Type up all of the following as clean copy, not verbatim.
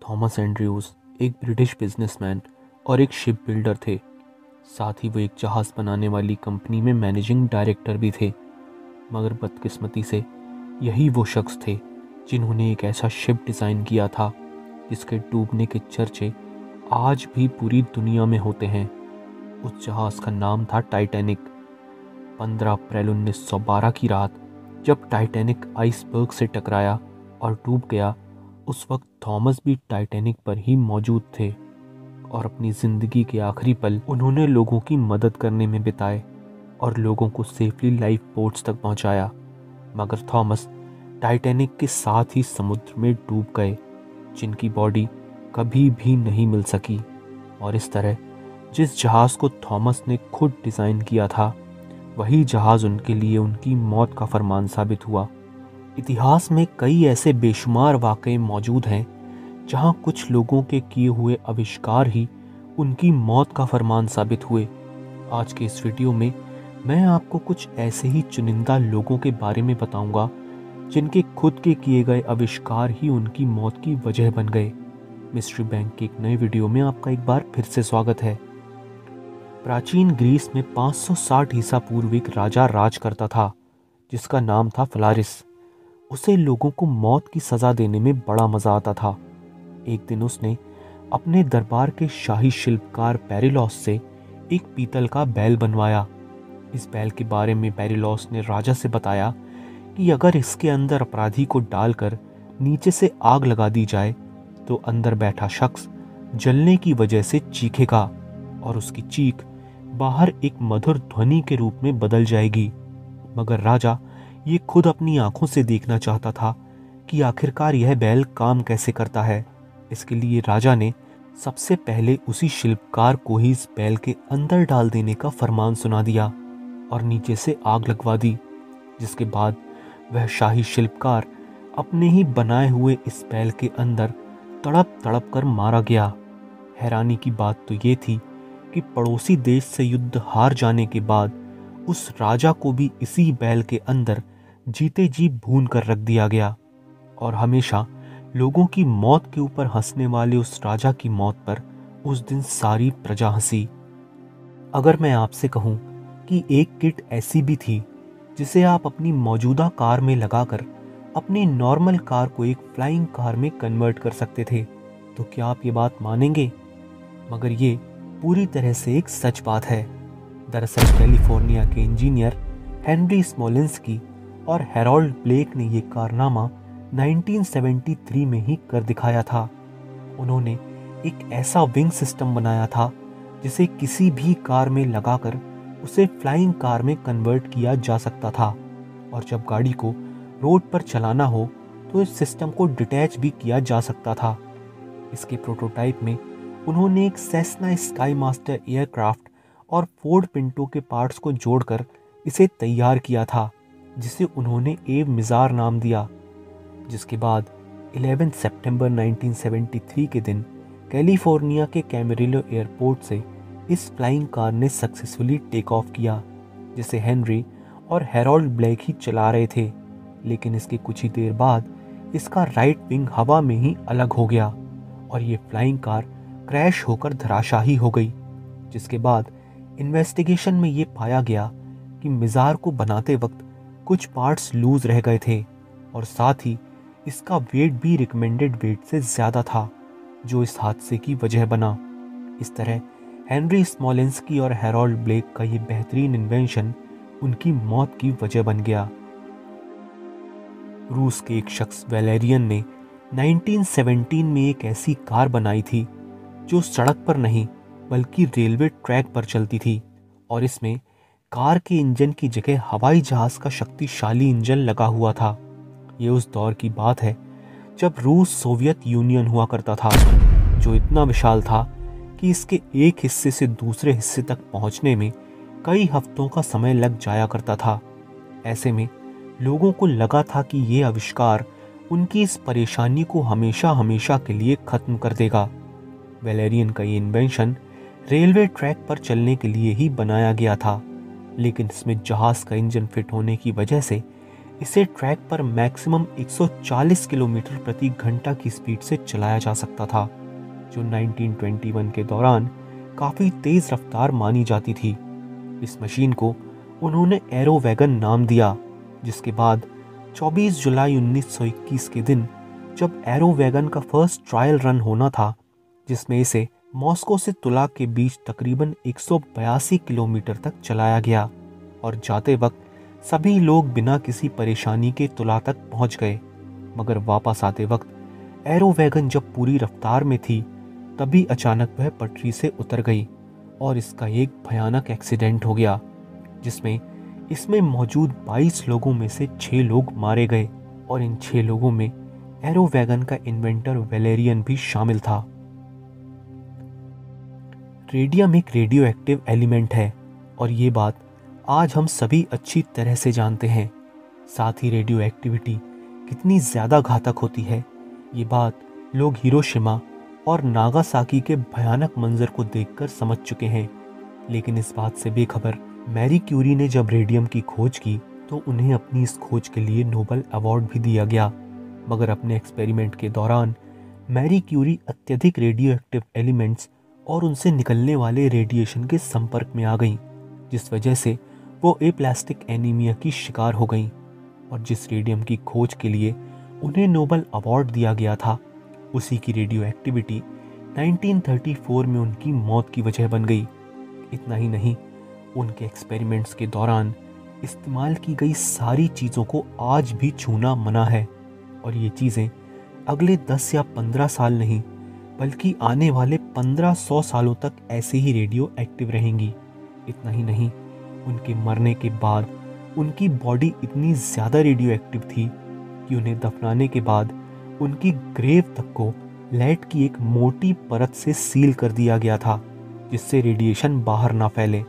Thomas Andrews एक British businessman और एक शिप बिल्डर थे। साथ ही वो एक जहाज़ बनाने वाली कंपनी में मैनेजिंग डायरेक्टर भी थे। मगर बदकिस्मती से यही वो शख्स थे जिन्होंने एक ऐसा शिप डिज़ाइन किया था जिसके डूबने के चर्चे आज भी पूरी दुनिया में होते हैं। उस जहाज़ का नाम था टाइटैनिक। 15 अप्रैल 1912 की रात जब टाइटैनिक आइसबर्ग से टकराया और डूब गया, उस वक्त थॉमस भी टाइटैनिक पर ही मौजूद थे और अपनी ज़िंदगी के आखिरी पल उन्होंने लोगों की मदद करने में बिताए और लोगों को सेफली लाइफ बोट्स तक पहुंचाया। मगर थॉमस टाइटैनिक के साथ ही समुद्र में डूब गए, जिनकी बॉडी कभी भी नहीं मिल सकी। और इस तरह जिस जहाज़ को थॉमस ने खुद डिज़ाइन किया था, वही जहाज़ उनके लिए उनकी मौत का फरमान साबित हुआ। इतिहास में कई ऐसे बेशुमार वाक़ये मौजूद हैं जहां कुछ लोगों के किए हुए आविष्कार ही उनकी मौत का फरमान साबित हुए। आज के इस वीडियो में मैं आपको कुछ ऐसे ही चुनिंदा लोगों के बारे में बताऊंगा जिनके खुद के किए गए आविष्कार ही उनकी मौत की वजह बन गए। मिस्ट्री बैंक के एक नए वीडियो में आपका एक बार फिर से स्वागत है। प्राचीन ग्रीस में 560 ईसा पूर्व एक राजा राज करता था जिसका नाम था फ्लारिस। उसे लोगों को मौत की सज़ा देने में बड़ा मज़ा आता था। एक दिन उसने अपने दरबार के शाही शिल्पकार पेरिलॉस से एक पीतल का बैल बनवाया। इस बैल के बारे में पेरिलॉस ने राजा से बताया कि अगर इसके अंदर अपराधी को डालकर नीचे से आग लगा दी जाए तो अंदर बैठा शख्स जलने की वजह से चीखेगा और उसकी चीख बाहर एक मधुर ध्वनि के रूप में बदल जाएगी। मगर राजा ये खुद अपनी आंखों से देखना चाहता था कि आखिरकार यह बैल काम कैसे करता है। इसके लिए राजा ने सबसे पहले उसी शिल्पकार को ही इस बैल के अंदर डाल देने का फरमान सुना दिया और नीचे से आग लगवा दी, जिसके बाद वह शाही शिल्पकार अपने ही बनाए हुए इस बैल के अंदर तड़प तड़प कर मारा गया। हैरानी की बात तो ये थी कि पड़ोसी देश से युद्ध हार जाने के बाद उस राजा को भी इसी बैल के अंदर जीते जी भून कर रख दिया गया और हमेशा लोगों की मौत के ऊपर हंसने वाले उस राजा की मौत पर उस दिन सारी प्रजा हंसी। अगर मैं आपसे कहूं कि एक किट ऐसी भी थी जिसे आप अपनी मौजूदा कार में लगाकर अपनी नॉर्मल कार को एक फ्लाइंग कार में कन्वर्ट कर सकते थे, तो क्या आप ये बात मानेंगे? मगर ये पूरी तरह से एक सच बात है। दरअसल कैलिफोर्निया के इंजीनियर हेनरी स्मोलिंस्की और हैरोल्ड ब्लेक ने ये कारनामा 1973 में ही कर दिखाया था। उन्होंने एक ऐसा विंग सिस्टम बनाया था जिसे किसी भी कार में लगाकर उसे फ्लाइंग कार में कन्वर्ट किया जा सकता था और जब गाड़ी को रोड पर चलाना हो तो इस सिस्टम को डिटैच भी किया जा सकता था। इसके प्रोटोटाइप में उन्होंने एक सेस्ना स्काई मास्टर एयरक्राफ्ट और फोर्ड पिंटो के पार्ट्स को जोड़कर इसे तैयार किया था, जिसे उन्होंने एव मिज़ार नाम दिया। जिसके बाद 11 सितंबर 1973 के दिन कैलिफोर्निया के कैमरिलो एयरपोर्ट से इस फ्लाइंग कार ने सक्सेसफुली टेक ऑफ किया, जिसे हेनरी और हैरोल्ड ब्लेक ही चला रहे थे। लेकिन इसके कुछ ही देर बाद इसका राइट विंग हवा में ही अलग हो गया और ये फ्लाइंग कार क्रैश होकर धराशाही हो गई। जिसके बाद इन्वेस्टिगेशन में ये पाया गया कि मिज़ार को बनाते वक्त कुछ पार्ट्स लूज रह गए थे और साथ ही इसका वेट भी रिकमेंडेड वेट से ज़्यादा था, जो इस हादसे की वजह बना। इस तरह हेनरी स्मोलिंस्की और हैरोल्ड ब्लेक का ये बेहतरीन इन्वेंशन उनकी मौत की वजह बन गया। रूस के एक शख्स वैलेरियन ने 1917 में एक ऐसी कार बनाई थी जो सड़क पर नहीं बल्कि रेलवे ट्रैक पर चलती थी और इसमें कार के इंजन की जगह हवाई जहाज का शक्तिशाली इंजन लगा हुआ था। ये उस दौर की बात है जब रूस सोवियत यूनियन हुआ करता था, जो इतना विशाल था कि इसके एक हिस्से से दूसरे हिस्से तक पहुंचने में कई हफ्तों का समय लग जाया करता था। ऐसे में लोगों को लगा था कि ये आविष्कार उनकी इस परेशानी को हमेशा हमेशा के लिए ख़त्म कर देगा। वैलेरियन का ये इन्वेंशन रेलवे ट्रैक पर चलने के लिए ही बनाया गया था, लेकिन इसमें जहाज़ का इंजन फिट होने की वजह से इसे ट्रैक पर मैक्सिमम 140 किलोमीटर प्रति घंटा की स्पीड से चलाया जा सकता था, जो 1921 के दौरान काफ़ी तेज़ रफ्तार मानी जाती थी। इस मशीन को उन्होंने एरो वैगन नाम दिया, जिसके बाद 24 जुलाई 1921 के दिन जब एरो वैगन का फर्स्ट ट्रायल रन होना था, जिसमें इसे मॉस्को से तुला के बीच तकरीबन 182 किलोमीटर तक चलाया गया और जाते वक्त सभी लोग बिना किसी परेशानी के तुला तक पहुंच गए। मगर वापस आते वक्त एरो वैगन जब पूरी रफ्तार में थी, तभी अचानक वह पटरी से उतर गई और इसका एक भयानक एक्सीडेंट हो गया, जिसमें इसमें मौजूद 22 लोगों में से 6 लोग मारे गए और इन 6 लोगों में एरो वैगन का इन्वेंटर वैलेरियन भी शामिल था। रेडियम एक रेडियो एक्टिव एलिमेंट है और ये बात आज हम सभी अच्छी तरह से जानते हैं। साथ ही रेडियो एक्टिविटी कितनी ज़्यादा घातक होती है, ये बात लोग हिरोशिमा और नागासाकी के भयानक मंजर को देखकर समझ चुके हैं। लेकिन इस बात से बेखबर मैरी क्यूरी ने जब रेडियम की खोज की तो उन्हें अपनी इस खोज के लिए नोबेल अवार्ड भी दिया गया। मगर अपने एक्सपेरिमेंट के दौरान मैरी क्यूरी अत्यधिक रेडियो एक्टिव एलिमेंट्स और उनसे निकलने वाले रेडिएशन के संपर्क में आ गईं, जिस वजह से वो एप्लास्टिक एनीमिया की शिकार हो गईं और जिस रेडियम की खोज के लिए उन्हें नोबेल अवार्ड दिया गया था, उसी की रेडियो एक्टिविटी 1934 में उनकी मौत की वजह बन गई। इतना ही नहीं, उनके एक्सपेरिमेंट्स के दौरान इस्तेमाल की गई सारी चीज़ों को आज भी छूना मना है और ये चीज़ें अगले 10 या 15 साल नहीं बल्कि आने वाले 1500 सालों तक ऐसे ही रेडियो एक्टिव रहेंगी। इतना ही नहीं, उनके मरने के बाद उनकी बॉडी इतनी ज़्यादा रेडियो एक्टिव थी कि उन्हें दफनाने के बाद उनकी ग्रेव तक को लेड की एक मोटी परत से सील कर दिया गया था, जिससे रेडिएशन बाहर ना फैले।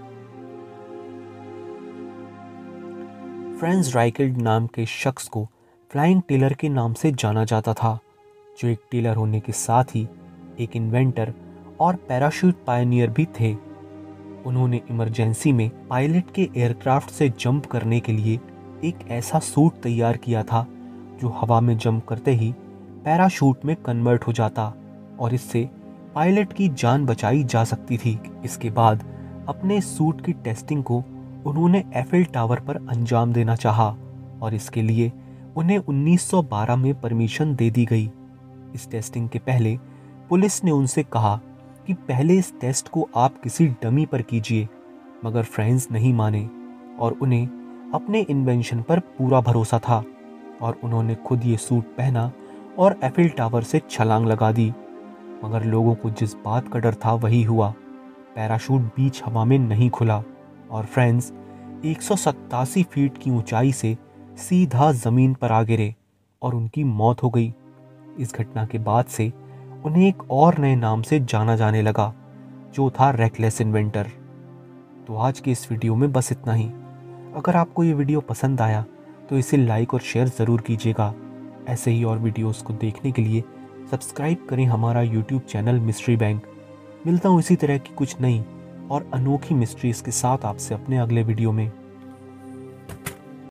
फ्रांज राइकेल्ड नाम के शख्स को फ्लाइंग टेलर के नाम से जाना जाता था, जो एक टेलर होने के साथ ही एक इन्वेंटर और पैराशूट पायनियर भी थे। उन्होंने इमरजेंसी में पायलट के एयरक्राफ्ट से जंप करने के लिए एक ऐसा सूट तैयार किया था जो हवा में जंप करते ही पैराशूट में कन्वर्ट हो जाता और इससे पायलट की जान बचाई जा सकती थी। इसके बाद अपने सूट की टेस्टिंग को उन्होंने एफिल टावर पर अंजाम देना चाहा और इसके लिए उन्हें 1912 में परमिशन दे दी गई। इस टेस्टिंग के पहले पुलिस ने उनसे कहा कि पहले इस टेस्ट को आप किसी डमी पर कीजिए, मगर फ्रांज नहीं माने और उन्हें अपने इन्वेंशन पर पूरा भरोसा था और उन्होंने खुद ये सूट पहना और एफिल टावर से छलांग लगा दी। मगर लोगों को जिस बात का डर था वही हुआ। पैराशूट बीच हवा में नहीं खुला और फ्रांज 187 फीट की ऊंचाई से सीधा जमीन पर आ गिरे और उनकी मौत हो गई। इस घटना के बाद से उन्हें एक और नए नाम से जाना जाने लगा, जो था रेकलेस इन्वेंटर। तो आज के इस वीडियो में बस इतना ही। अगर आपको ये वीडियो पसंद आया तो इसे लाइक और शेयर ज़रूर कीजिएगा। ऐसे ही और वीडियोस को देखने के लिए सब्सक्राइब करें हमारा यूट्यूब चैनल मिस्ट्री बैंक। मिलता हूँ इसी तरह की कुछ नई और अनोखी मिस्ट्रीज़ के साथ आपसे अपने अगले वीडियो में।